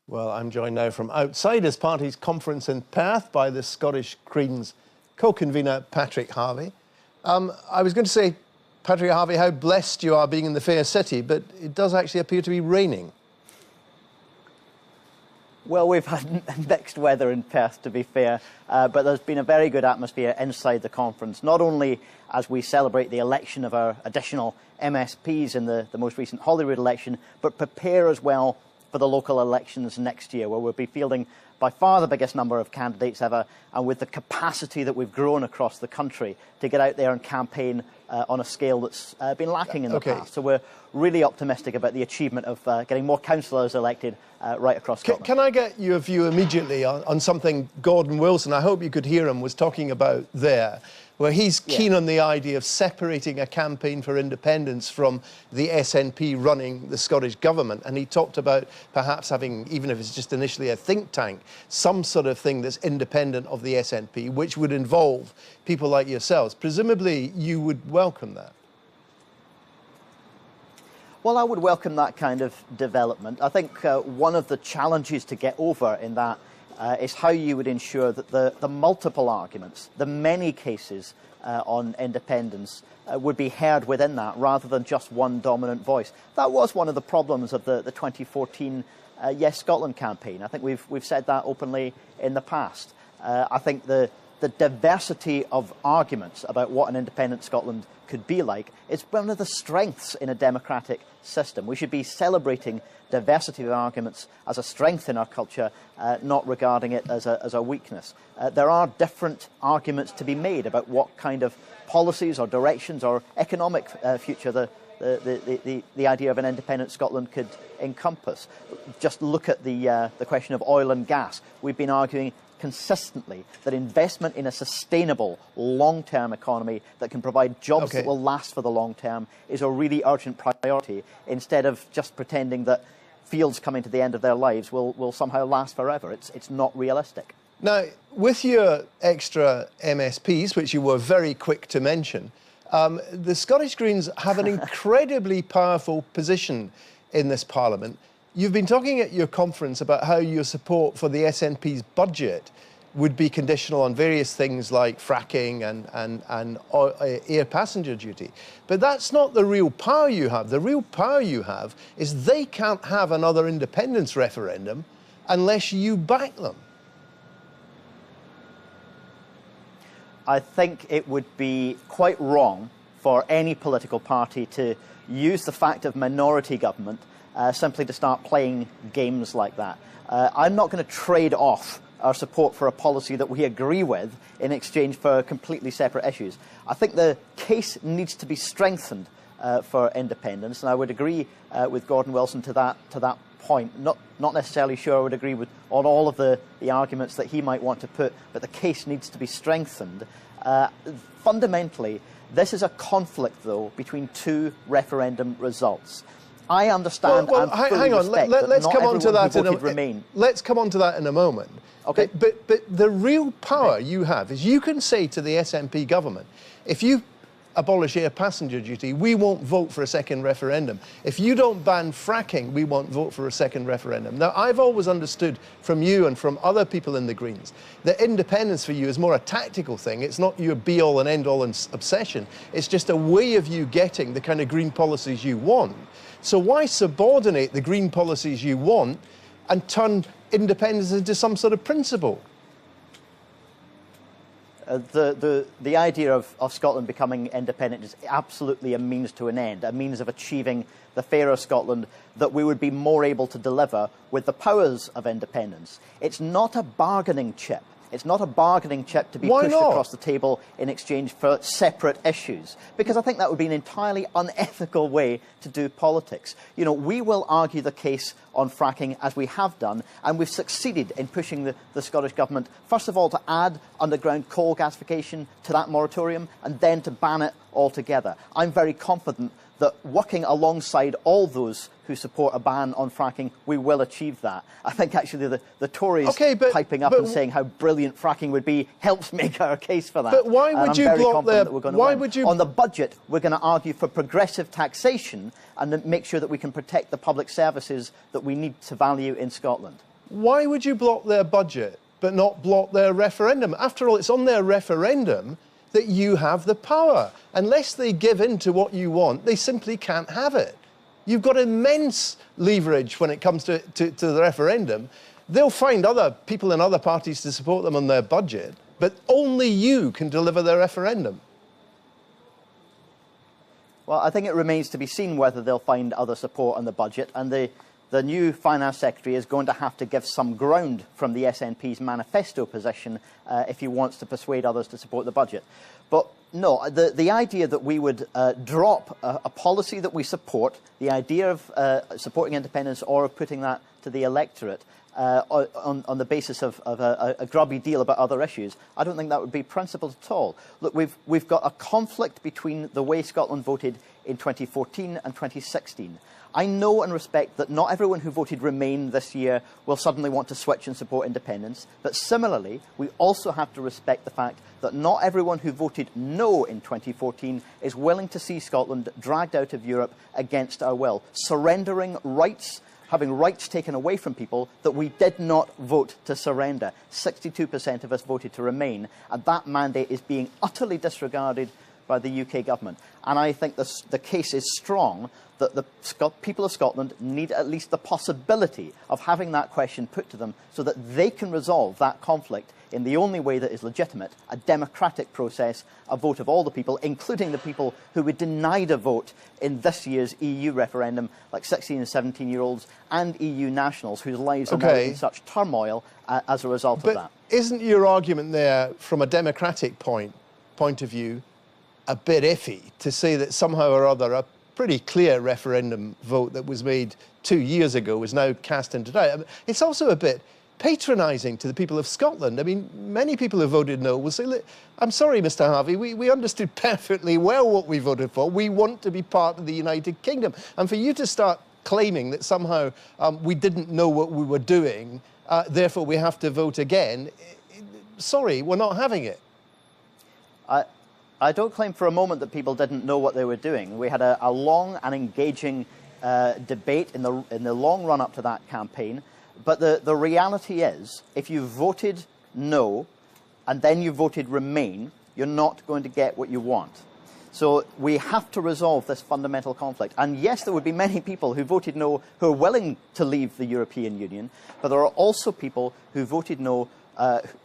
Well, I'm joined now from outside his party's conference in Perth by the Scottish Greens co-convener Patrick Harvie. I was going to say, Patrick Harvie, how blessed you are being in the fair city, but it does actually appear to be raining. Well, we've had mixed weather in Perth, to be fair, but there's been a very good atmosphere inside the conference, not only as we celebrate the election of our additional MSPs in the most recent Holyrood election, but prepare as well for the local elections next year, where we'll be fielding by far the biggest number of candidates ever, and with the capacity that we've grown across the country to get out there and campaign on a scale that's been lacking in the past. So we're really optimistic about the achievement of getting more councillors elected right across Scotland. Can I get your view immediately on something Gordon Wilson, I hope you could hear him, was talking about there, where he's keen on the idea of separating a campaign for independence from the SNP running the Scottish government. And he talked about perhaps having, even if it's just initially a think tank, some sort of thing that's independent of the SNP, which would involve people like yourselves. Presumably, you would welcome that. Well, I would welcome that kind of development. I think one of the challenges to get over in that is how you would ensure that the multiple arguments, the many cases on independence would be heard within that rather than just one dominant voice. That was one of the problems of the 2014 Yes Scotland campaign. I think we've said that openly in the past. I think the diversity of arguments about what an independent Scotland could be like is one of the strengths in a democratic system. We should be celebrating diversity of arguments as a strength in our culture, not regarding it as a weakness. There are different arguments to be made about what kind of policies or directions or economic future the idea of an independent Scotland could encompass. Just look at the question of oil and gas. We've been arguing consistently that investment in a sustainable long-term economy that can provide jobs that will last for the long term is a really urgent priority, instead of just pretending that fields coming to the end of their lives will somehow last forever. It's not realistic. Now, with your extra MSPs, which you were very quick to mention, the Scottish Greens have an incredibly powerful position in this Parliament. You've been talking at your conference about how your support for the SNP's budget would be conditional on various things like fracking and air passenger duty. But that's not the real power you have. The real power you have is they can't have another independence referendum unless you back them. I think it would be quite wrong for any political party to use the fact of minority government simply to start playing games like that. I'm not going to trade off our support for a policy that we agree with in exchange for completely separate issues. I think the case needs to be strengthened for independence, and I would agree with Gordon Wilson to that point. Not necessarily sure I would agree with on all of the arguments that he might want to put, but the case needs to be strengthened. Fundamentally, this is a conflict, though, between two referendum results. I understand and fully respect that not everyone who voted Remain. Let's come on to that in a moment. Okay. But the real power you have is you can say to the SNP government, if you abolish air passenger duty, we won't vote for a second referendum. If you don't ban fracking, we won't vote for a second referendum. Now, I've always understood from you and from other people in the Greens that independence for you is more a tactical thing. It's not your be-all and end-all obsession. It's just a way of you getting the kind of green policies you want. So why subordinate the green policies you want and turn independence into some sort of principle? The idea of Scotland becoming independent is absolutely a means to an end, a means of achieving the fairer Scotland that we would be more able to deliver with the powers of independence. It's not a bargaining chip. It's not a bargaining chip to be pushed across the table in exchange for separate issues, because I think that would be an entirely unethical way to do politics. You know, we will argue the case on fracking as we have done, and we've succeeded in pushing the Scottish Government, first of all, to add underground coal gasification to that moratorium, and then to ban it altogether. I'm very confident that working alongside all those who support a ban on fracking, we will achieve that. I think actually the Tories piping up and saying how brilliant fracking would be helps make our case for that. But why would you block their... On the budget, we're going to argue for progressive taxation and make sure that we can protect the public services that we need to value in Scotland. Why would you block their budget but not block their referendum? After all, it's on their referendum that you have the power. Unless they give in to what you want, they simply can't have it. You've got immense leverage when it comes to the referendum. They'll find other people in other parties to support them on their budget, but only you can deliver their referendum. Well, I think it remains to be seen whether they'll find other support on the budget, and the new Finance Secretary is going to have to give some ground from the SNP's manifesto position if he wants to persuade others to support the budget. But no, the idea that we would drop a policy that we support, the idea of supporting independence or of putting that to the electorate on the basis of a grubby deal about other issues, I don't think that would be principled at all. Look, we've got a conflict between the way Scotland voted in 2014 and 2016. I know and respect that not everyone who voted Remain this year will suddenly want to switch and support independence, but similarly, we also have to respect the fact that not everyone who voted No in 2014 is willing to see Scotland dragged out of Europe against our will, surrendering rights, having rights taken away from people that we did not vote to surrender. 62% of us voted to Remain, and that mandate is being utterly disregarded by the UK government. And I think the case is strong that the people of Scotland need at least the possibility of having that question put to them so that they can resolve that conflict in the only way that is legitimate, a democratic process, a vote of all the people, including the people who were denied a vote in this year's EU referendum, like 16 and 17-year-olds and EU nationals whose lives are now in such turmoil as a result of that. Isn't your argument there, from a democratic point of view, a bit iffy to say that somehow or other a pretty clear referendum vote that was made 2 years ago is now cast into doubt? I mean, it's also a bit patronising to the people of Scotland. I mean, many people who voted no will say, look, I'm sorry, Mr Harvie, we understood perfectly well what we voted for. We want to be part of the United Kingdom. And for you to start claiming that somehow we didn't know what we were doing, therefore we have to vote again, sorry, we're not having it. I don't claim for a moment that people didn't know what they were doing. We had a long and engaging debate in the long run up to that campaign. But the reality is, if you voted no and then you voted Remain, you're not going to get what you want. So we have to resolve this fundamental conflict. And yes, there would be many people who voted no who are willing to leave the European Union, but there are also people who voted no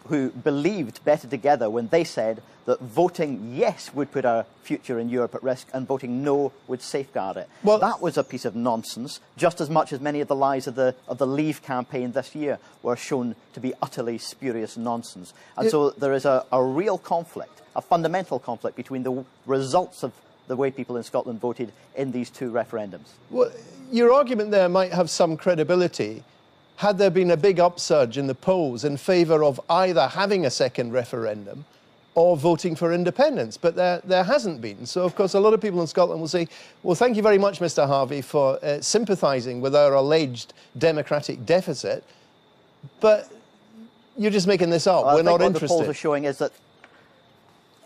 who believed Better Together when they said that voting yes would put our future in Europe at risk and voting no would safeguard it. Well, that was a piece of nonsense, just as much as many of the lies of the Leave campaign this year were shown to be utterly spurious nonsense. And so there is a real conflict, a fundamental conflict between the results of the way people in Scotland voted in these two referendums. Well, your argument there might have some credibility had there been a big upsurge in the polls in favour of either having a second referendum or voting for independence, but there hasn't been. So, of course, a lot of people in Scotland will say, well, thank you very much, Mr Harvie, for sympathising with our alleged democratic deficit, but you're just making this up. We're not interested. The polls are showing is that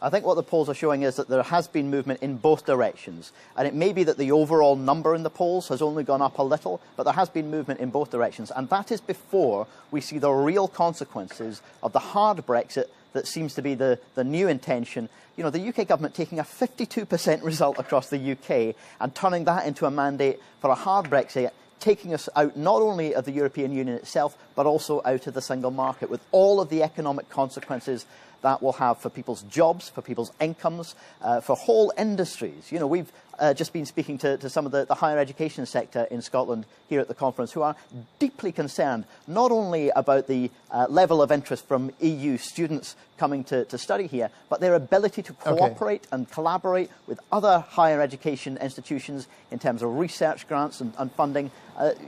I think what the polls are showing is that there has been movement in both directions. And it may be that the overall number in the polls has only gone up a little, but there has been movement in both directions. And that is before we see the real consequences of the hard Brexit that seems to be the new intention. You know, the UK government taking a 52% result across the UK and turning that into a mandate for a hard Brexit, taking us out not only of the European Union itself, but also out of the single market, with all of the economic consequences that will have for people's jobs, for people's incomes, for whole industries. You know, we've just been speaking to some of the higher education sector in Scotland here at the conference, who are deeply concerned not only about the level of interest from EU students coming to study here, but their ability to cooperate and collaborate with other higher education institutions in terms of research grants and funding.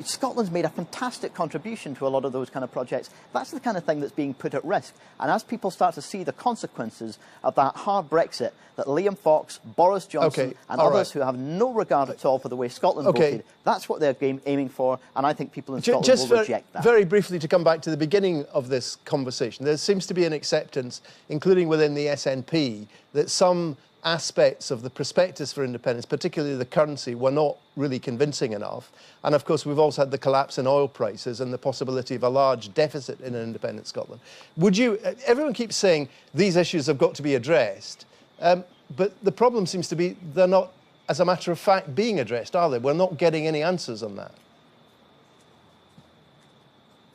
Scotland's made a fantastic contribution to a lot of those kind of projects. That's the kind of thing that's being put at risk. And as people start to see the consequences of that hard Brexit that Liam Fox, Boris Johnson and others who have no regard at all for the way Scotland voted, that's what they're aiming for, and I think people in Scotland will reject that. Very briefly, to come back to the beginning of this conversation, there seems to be an acceptance, including within the SNP, that some aspects of the prospectus for independence, particularly the currency, were not really convincing enough. And of course, we've also had the collapse in oil prices and the possibility of a large deficit in an independent Scotland. Would you, everyone keeps saying these issues have got to be addressed, but the problem seems to be they're not, as a matter of fact, being addressed, are they? We're not getting any answers on that.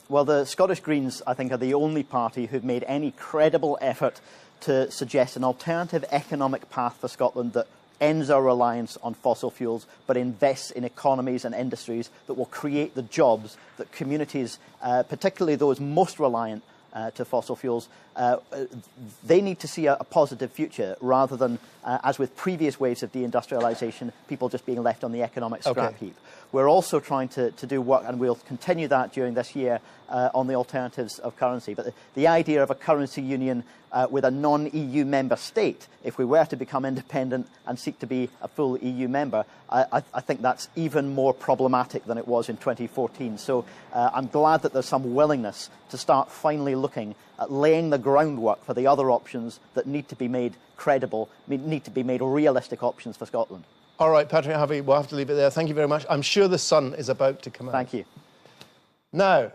Well, the Scottish Greens, I think, are the only party who've made any credible effort to suggest an alternative economic path for Scotland that ends our reliance on fossil fuels but invests in economies and industries that will create the jobs that communities, particularly those most reliant to fossil fuels, they need to see a positive future rather than, as with previous waves of deindustrialisation, people just being left on the economic scrap heap. We're also trying to do work, and we'll continue that during this year, on the alternatives of currency. But the idea of a currency union with a non-EU member state, if we were to become independent and seek to be a full EU member, I think that's even more problematic than it was in 2014. So I'm glad that there's some willingness to start finally looking at laying the groundwork for the other options that need to be made credible, need to be made realistic options for Scotland. All right, Patrick Harvie, we'll have to leave it there. Thank you very much. I'm sure the sun is about to come out. Thank you. Now,